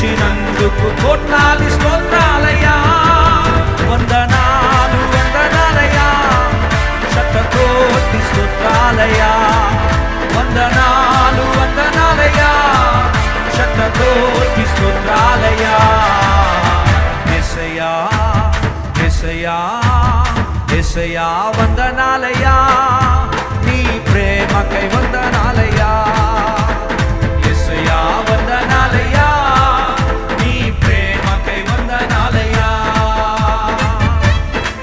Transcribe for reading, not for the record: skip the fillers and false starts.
ఇచ్చినందుకు కోట్లాది స్తోత్రాలయ్యా. వందనాలు వందనాలయ్యా, శతకోటి స్తోత్రాలయ్యా. వందనాలు వందనాలయ్యా, శతకోటి స్తోత్రాలయ్యా. యేసయ్యా యేసయ్యా యేసయ్యా వందనాలయ్యా, నీ ప్రేమకై వందనాలయ్యా.